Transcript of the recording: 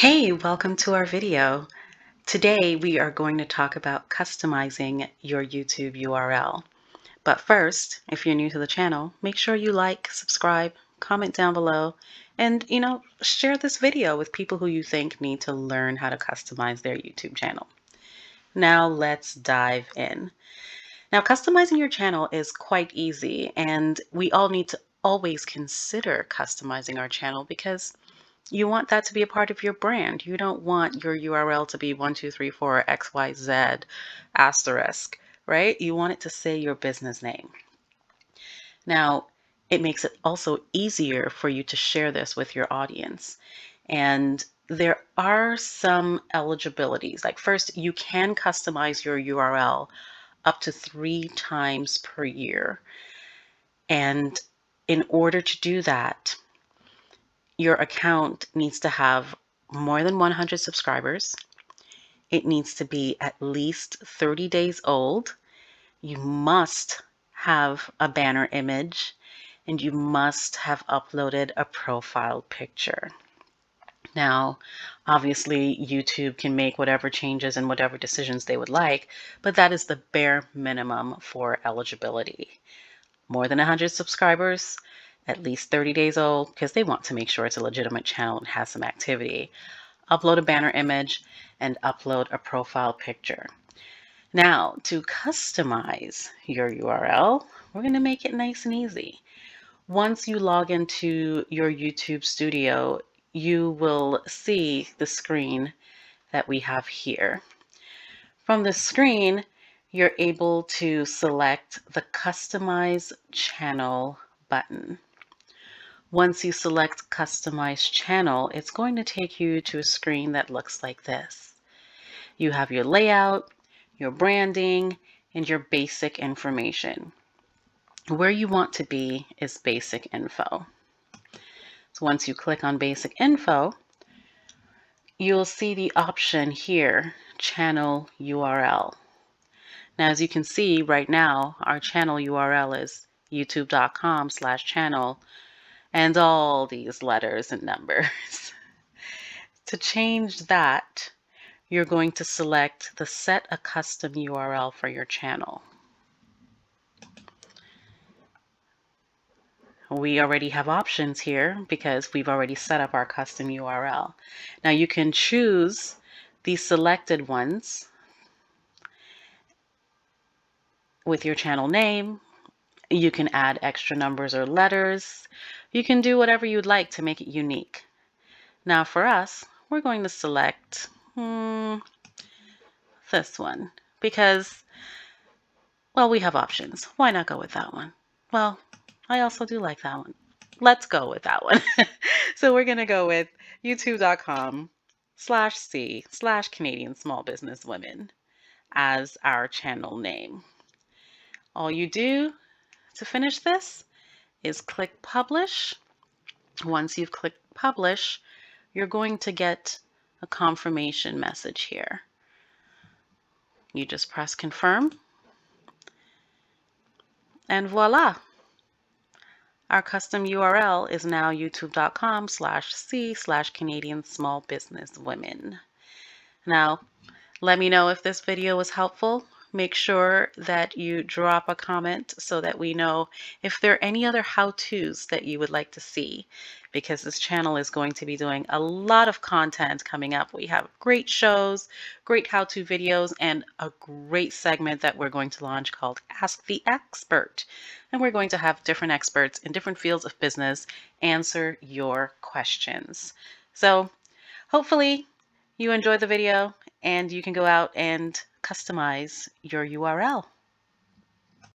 Hey, welcome to our video. Today we are going to talk about customizing your YouTube URL. But first, if you're new to the channel, make sure you like, subscribe, comment down below, and share this video with people who you think need to learn how to customize their YouTube channel. Now let's dive in. Now, customizing your channel is quite easy, and we all need to always consider customizing our channel because you want that to be a part of your brand. You don't want your URL to be 1234 XYZ asterisk, right? You want it to say your business name. Now, it makes it also easier for you to share this with your audience. And there are some eligibilities. Like first, you can customize your URL up to 3 times per year. And in order to do that, your account needs to have more than 100 subscribers. It needs to be at least 30 days old. You must have a banner image, and you must have uploaded a profile picture. Now, obviously, YouTube can make whatever changes and whatever decisions they would like, but that is the bare minimum for eligibility. More than 100 subscribers, at least 30 days old, because they want to make sure it's a legitimate channel and has some activity. Upload a banner image and upload a profile picture. Now, to customize your URL, we're going to make it nice and easy. Once you log into your YouTube studio, you will see the screen that we have here. From the screen, you're able to select the Customize Channel button. Once you select Customize Channel, it's going to take you to a screen that looks like this. You have your layout, your branding, and your basic information. Where you want to be is Basic Info. So once you click on Basic Info, you'll see the option here, Channel URL. Now, as you can see right now, our channel URL is youtube.com/channel and all these letters and numbers. To change that, you're going to select the Set a Custom URL for your channel. We already have options here because we've already set up our custom URL. Now you can choose the selected ones with your channel name. You can add extra numbers or letters. You can do whatever you'd like to make it unique. Now for us, we're going to select this one because, well, we have options. Why not go with that one? Well, I also do like that one. Let's go with that one. So we're going to go with youtube.com/C/Canadian Small Business Women as our channel name. All you do to finish this is click Publish. Once you've clicked Publish, you're going to get a confirmation message here. You just press Confirm, and voila! Our custom URL is now youtube.com/C/Canadian Small Business Women. Now, let me know if this video was helpful. Make sure that you drop a comment so that we know if there are any other how-tos that you would like to see, because this channel is going to be doing a lot of content coming up. We have great shows, great how-to videos, and a great segment that we're going to launch called Ask the Expert. And we're going to have different experts in different fields of business answer your questions. So hopefully you enjoyed the video and you can go out and customize your URL.